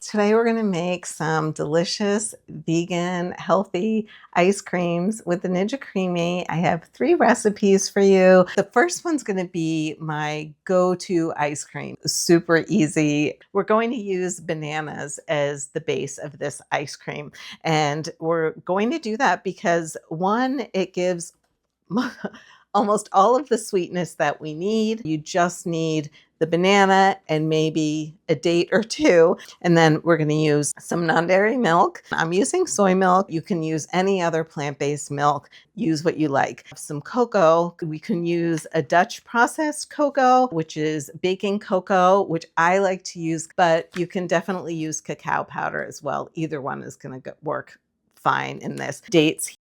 Today we're going to make some delicious, vegan, healthy ice creams with the Ninja Creami. I have 3 recipes for you. The first one's going to be my go-to ice cream. Super easy. We're going to use bananas as the base of this ice cream. And we're going to do that because, one, it gives almost all of the sweetness that we need. You just need the banana and maybe a date or 2. And then we're going to use some non-dairy milk. I'm using soy milk. You can use any other plant-based milk. Use what you like. Some cocoa. We can use a Dutch processed cocoa, which is baking cocoa, which I like to use, but you can definitely use cacao powder as well. Either one is going to work fine in this. Dates,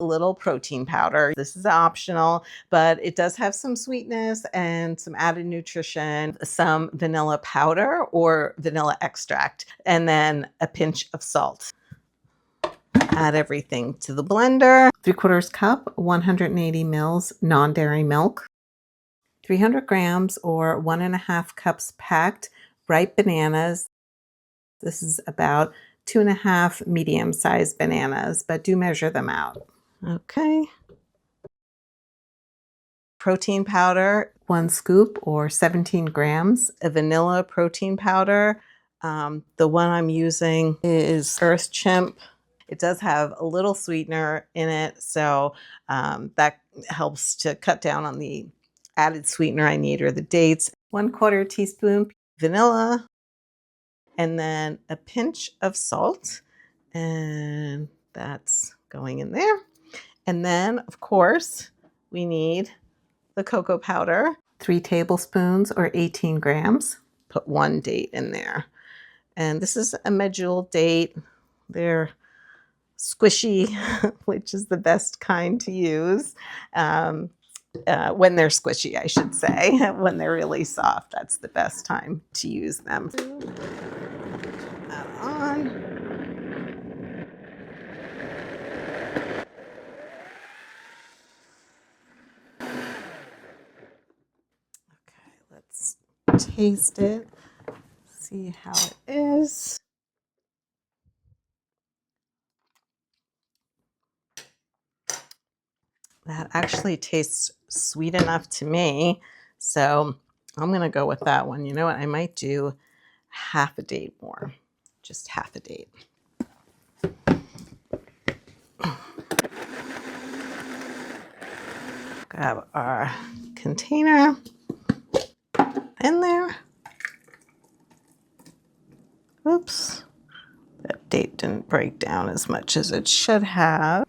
a little protein powder. This is optional, but it does have some sweetness and some added nutrition, some vanilla powder or vanilla extract, and then a pinch of salt. Add everything to the blender. 3/4 cup, 180 mils non-dairy milk, 300 grams or 1.5 cups packed ripe bananas. This is about 2.5 medium-sized bananas, but do measure them out. Okay. Protein powder, 1 scoop or 17 grams. A vanilla protein powder. The one I'm using is Earth Chimp. It does have a little sweetener in it, so that helps to cut down on the added sweetener I need, or the dates. 1/4 teaspoon vanilla, and then a pinch of salt, and that's going in there. And then, of course, we need the cocoa powder, 3 tablespoons or 18 grams. Put 1 date in there. And this is a medjool date. They're squishy, which is the best kind to use. When they're squishy, I should say. When they're really soft, that's the best time to use them. Add on. Let's taste it, see how it is. That actually tastes sweet enough to me, so I'm going to go with that one. You know what? I might do half a date more, just half a date. Grab our container in there. Oops, that date didn't break down as much as it should have.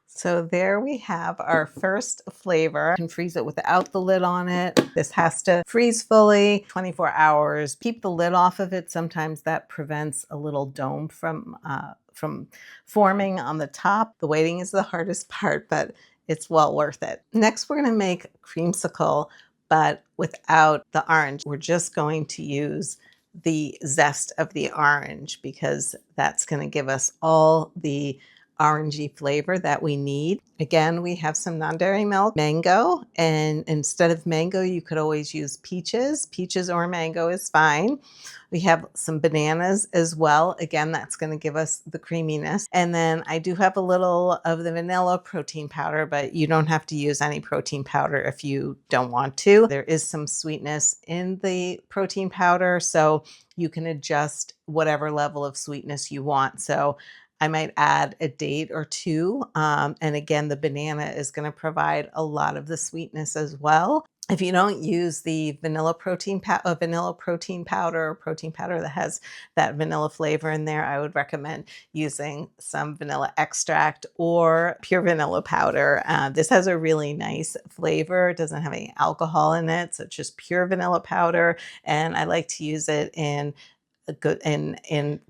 So there we have our first flavor. You can freeze it without the lid on it. This has to freeze fully, 24 hours. Keep the lid off of it. Sometimes that prevents a little dome from forming on the top. The waiting is the hardest part, but it's well worth it. Next, we're going to make creamsicle, but without the orange. We're just going to use the zest of the orange because that's going to give us all the orangey flavor that we need. Again, we have some non-dairy milk, mango, and instead of mango, you could always use peaches. Peaches or mango is fine. We have some bananas as well. Again, that's going to give us the creaminess. And then I do have a little of the vanilla protein powder, but you don't have to use any protein powder if you don't want to. There is some sweetness in the protein powder, so you can adjust whatever level of sweetness you want. So I might add a date or 2. And again, the banana is going to provide a lot of the sweetness as well. If you don't use the vanilla protein powder or protein powder that has that vanilla flavor in there, I would recommend using some vanilla extract or pure vanilla powder. This has a really nice flavor. It doesn't have any alcohol in it, so it's just pure vanilla powder. And I like to use it in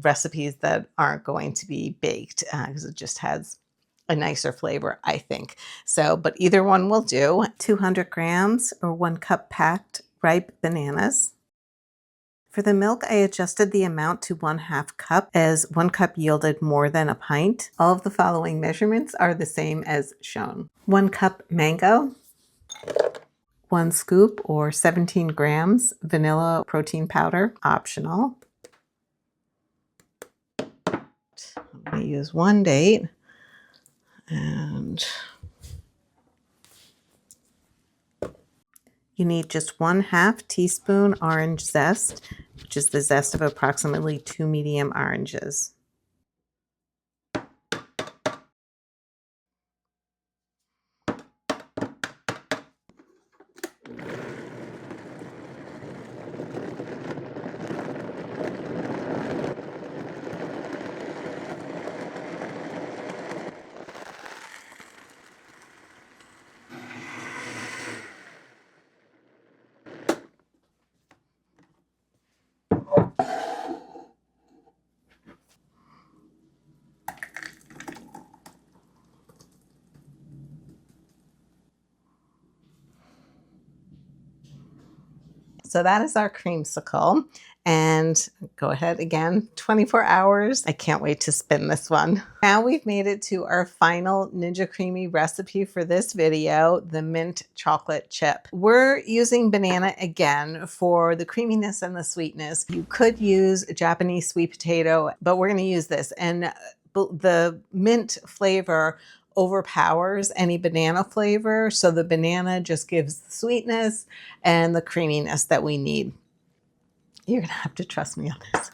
recipes that aren't going to be baked because it just has a nicer flavor, I think. So, but either one will do. 200 grams or 1 cup packed ripe bananas. For the milk, I adjusted the amount to 1/2 cup as 1 cup yielded more than a pint. All of the following measurements are the same as shown. 1 cup mango, 1 scoop or 17 grams vanilla protein powder, optional. I'm going to use 1 date, and you need just 1/2 teaspoon orange zest, which is the zest of approximately 2 medium oranges. So that is our creamsicle. And go ahead again, 24 hours. I can't wait to spin this one. Now we've made it to our final Ninja Creami recipe for this video, the mint chocolate chip. We're using banana again for the creaminess and the sweetness. You could use Japanese sweet potato, but we're going to use this. And the mint flavor overpowers any banana flavor. So the banana just gives the sweetness and the creaminess that we need. You're gonna have to trust me on this.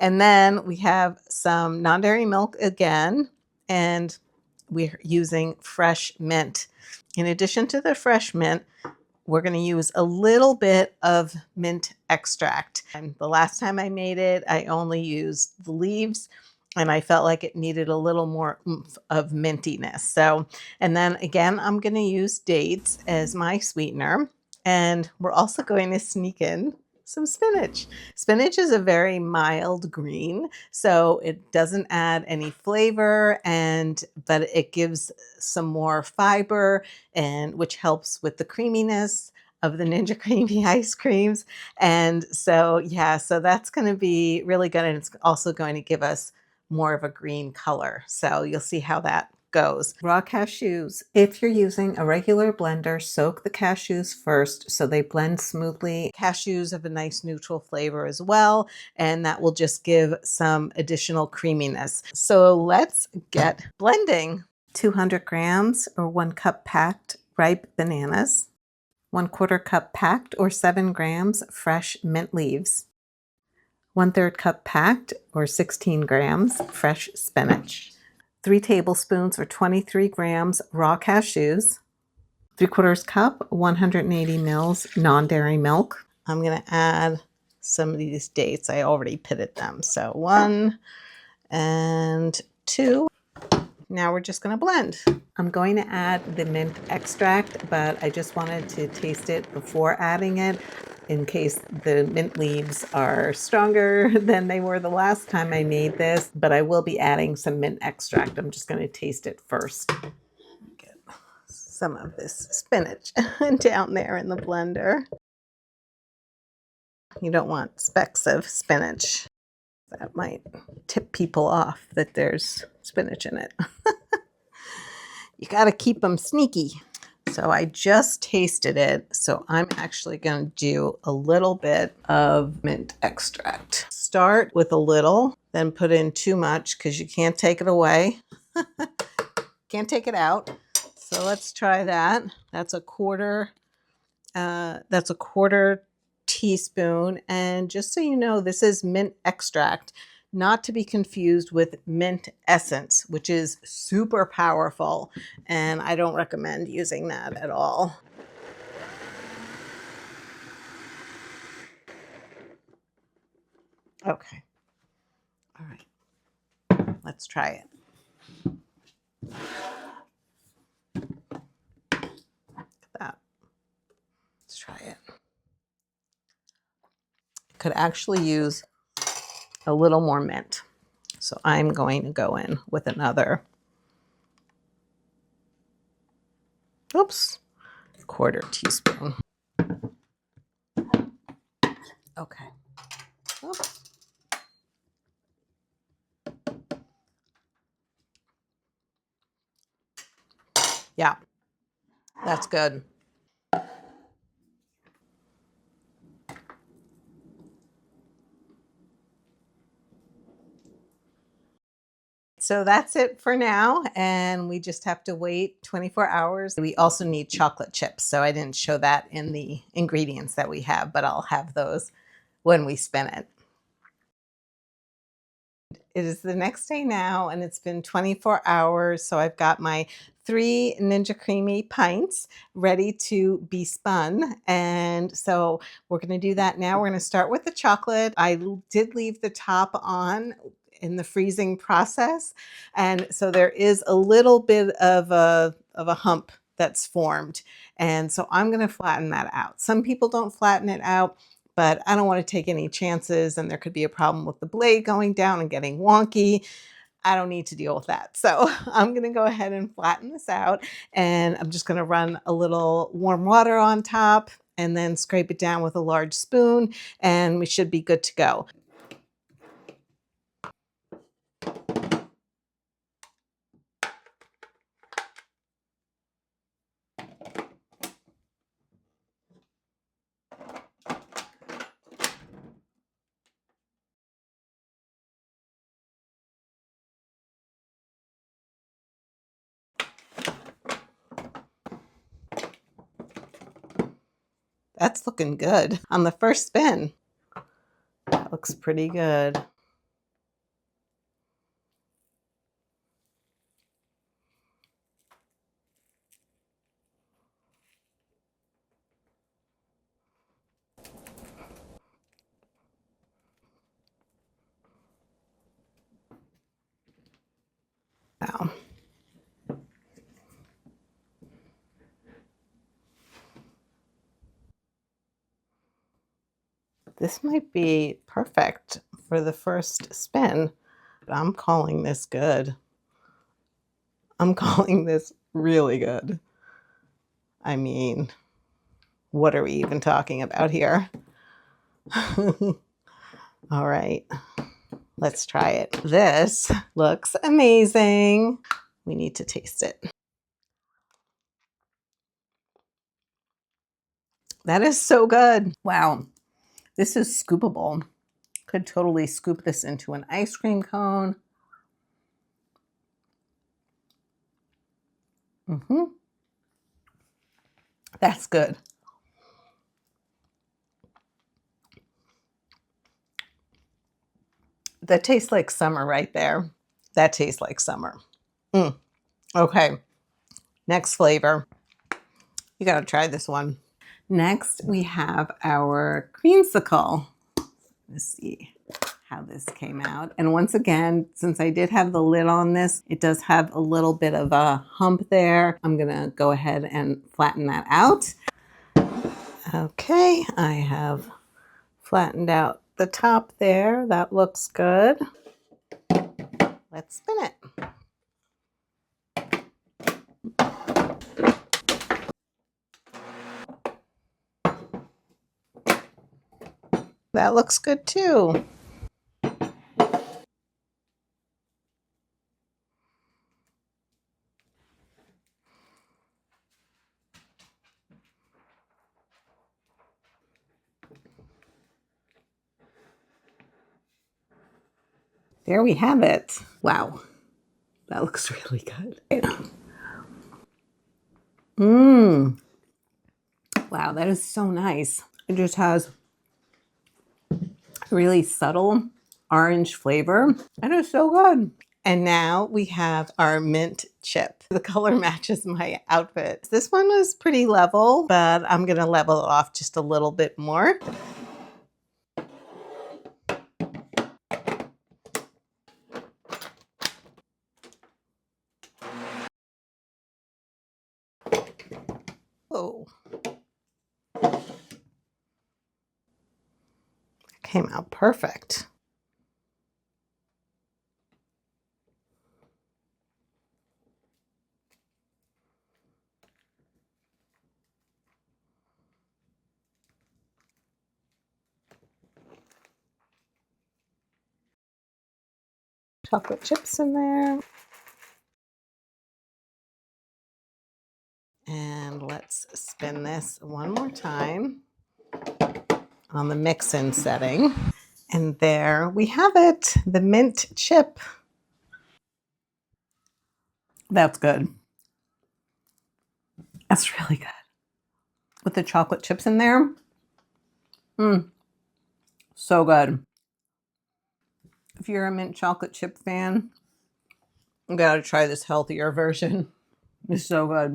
And then we have some non-dairy milk again, and we're using fresh mint. In addition to the fresh mint, we're going to use a little bit of mint extract. And the last time I made it, I only used the leaves, and I felt like it needed a little more oomph of mintiness. So, and then again, I'm going to use dates as my sweetener. And we're also going to sneak in some spinach. Spinach is a very mild green, so it doesn't add any flavor, but it gives some more fiber, and which helps with the creaminess of the Ninja Creami ice creams. And so, yeah, so that's going to be really good. And it's also going to give us more of a green color. So you'll see how that goes. Raw cashews. If you're using a regular blender, soak the cashews first so they blend smoothly. Cashews have a nice neutral flavor as well, and that will just give some additional creaminess. So let's get blending. 200 grams or 1 cup packed ripe bananas, 1/4 cup packed or 7 grams fresh mint leaves, 1/3 cup packed or 16 grams fresh spinach, 3 tablespoons or 23 grams raw cashews, 3/4 cup 180 mils non-dairy milk. I'm going to add some of these dates. I already pitted them. So 1 and 2. Now we're just going to blend. I'm going to add the mint extract, but I just wanted to taste it before adding it in case the mint leaves are stronger than they were the last time I made this, but I will be adding some mint extract. I'm just going to taste it first. Get some of this spinach down there in the blender. You don't want specks of spinach. That might tip people off that there's spinach in it. You got to keep them sneaky. So I just tasted it. So I'm actually going to do a little bit of mint extract. Start with a little, then put in too much because you can't take it away. Can't take it out. So let's try that. That's a quarter teaspoon. And just so you know, this is mint extract, not to be confused with mint essence, which is super powerful. And I don't recommend using that at all. Okay. All right. Let's try it. Look at that. Let's try it. Could actually use a little more mint. So I'm going to go in with another, oops, 1/4 teaspoon. Okay. Oops. Yeah, that's good. So that's it for now, and we just have to wait 24 hours. We also need chocolate chips, so I didn't show that in the ingredients that we have, but I'll have those when we spin it. It is the next day now, and it's been 24 hours, so I've got my 3 Ninja Creami pints ready to be spun, and so we're going to do that now. We're going to start with the chocolate. I did leave the top on in the freezing process, and so there is a little bit of a hump that's formed, and so I'm going to flatten that out. Some people don't flatten it out, but I don't want to take any chances, and there could be a problem with the blade going down and getting wonky. I don't need to deal with that. So I'm going to go ahead and flatten this out, and I'm just going to run a little warm water on top and then scrape it down with a large spoon, and we should be good to go. That's looking good on the first spin. That looks pretty good. Wow. This might be perfect for the first spin. I'm calling this good. I'm calling this really good. I mean, what are we even talking about here? All right, let's try it. This looks amazing. We need to taste it. That is so good. Wow, this is scoopable. Could totally scoop this into an ice cream cone. That's good. That tastes like summer right there. That tastes like summer. Okay, next flavor. You gotta try this one. Next, we have our creamsicle. Let's see how this came out. And once again, since I did have the lid on this, it does have a little bit of a hump there. I'm gonna go ahead and flatten that out. Okay, I have flattened out the top there. That looks good. Let's spin it. That looks good too. There we have it. Wow, that looks really good. Wow, that is so nice. It just has a really subtle orange flavor. That is so good. And now we have our mint chip. The color matches my outfit. This one was pretty level, but I'm gonna level it off just a little bit more. Oh. Came out perfect. Chocolate chips in there. And let's spin this one more time on the mix-in setting. And there we have it, the mint chip. That's good. That's really good. With the chocolate chips in there. So good. If you're a mint chocolate chip fan, you gotta try this healthier version. It's so good.